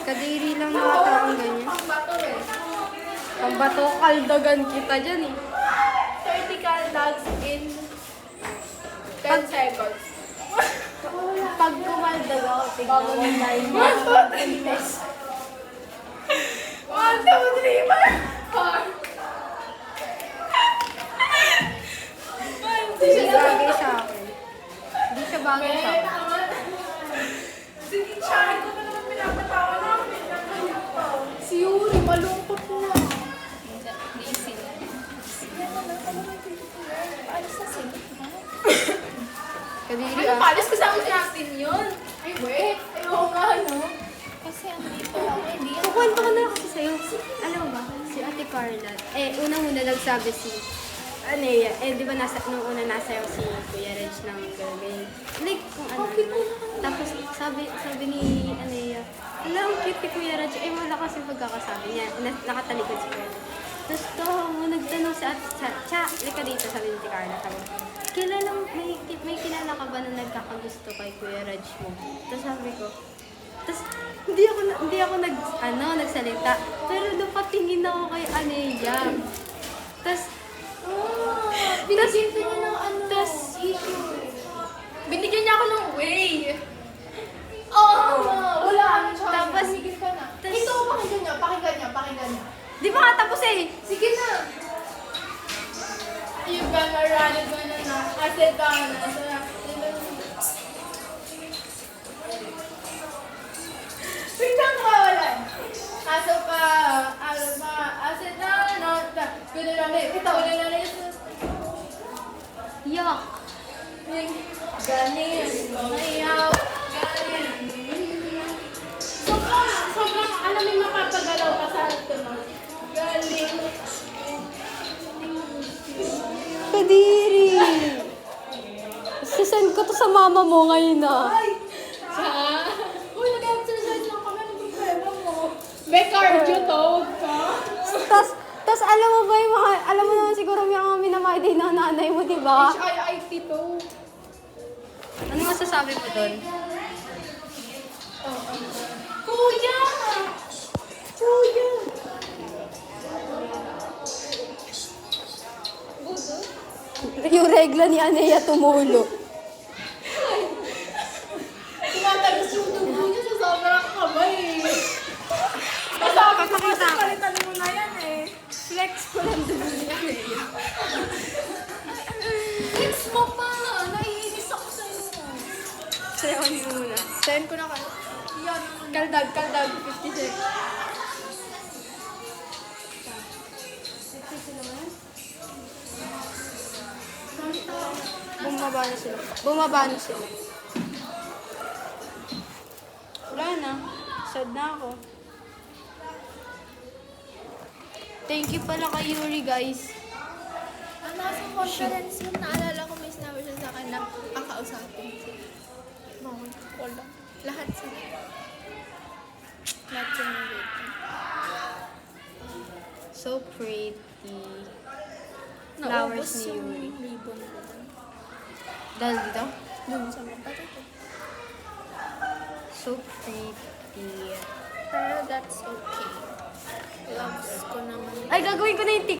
Kadiri lang mga taong ganyan. Ang bato eh. Ang bato, kaldagan kita dyan eh. 30 caldags in 10 seconds. Pag kumaldag ako, tignan Bago mo na tayo. 1, 2, 3, 4. Hindi siya bagay sa akin. Hindi siya bagay sa akin. Sige, Chari ko na naman pinapatawa namin. Si Yuri, malungkot na. Busy na. Kadiri Ano, ah. palis kasama natin yun? Ay, wait. Ayoko nga, no? Kasi ang dito ako, hindi ako. Kukwento ko na kasi sa'yo. Alam mo ba, si Ate Carla, unang-una nagsabi si Anea, di ba nung una nasayaw si Kuya Reg ng gabi. Like, kung ano. Tapos sabi ni Anea, alam, ang cute ni Kuya Reg. Wala kasi pagkakasabi niya. Nakatalikod si Kuya Reg. Tapos nagtanong si Ate, lika dito, sabi ni Ate Carla. Sabi, may kilala ka ba na nagkakagusto kay Kuya Reg mo? Tapos sabi ko, tapos hindi ako nagsalita. Pero napatingin ako kay Anea. Tapos, Binigyan ko niya ng ano, tas- issue. Binigyan niya ako ng way. Oo, wala. Tapos- Tumigil ka na. tas- Ito, pakinggan niya. di ba nga tapos eh? Sige na. You're gonna run it, gonna na. I said down. Biglang kawalan. Aso pa, asid na, gano'n lang eh. Ito, gano'n lang eh. Yuck. Ganin, mayaw, ganin. Sobrang alam mo mapapagalaw ka sa tunog. Galing. Kadiri. Sisend ko to sa mama mo ngayon ah. Ay! Uy, nag-exercise lang kami. Anong problema mo? May cardio to. Tas alam mo ba yung mga, alam mo naman siguro yung mga minamay ng nanay mo, di ba? HIIT to. Ano masasabi mo doon? Kuya! Kuya! Yung regla ni Anea tumulo. Tumatagas yung dugo niya sa sobrang kamay. Masabi ko kasi palitan mo na yan eh. Flex ko lang dugo niya. Flex mo pa! Naiinis ako sa'yo. Sayo niyo muna. Send ko na kayo. Yan. Kaldag. 50 seconds. Bumaba na sila. Wala na. Sad na ako. Thank you pala kay Yuri, guys. Ang nasa conference room, naalala ko may sinabi siya sa akin na kakausapin. Wala. Lahat sila. Lahat sila waiting. So pretty. Naubos Flowers ni yung Yuri. ribbon ko dun. Dahil dito? Dun sa kapatid ko. So pretty. Pero that's okay. Loves ko naman. Ay, gagawin ko na yung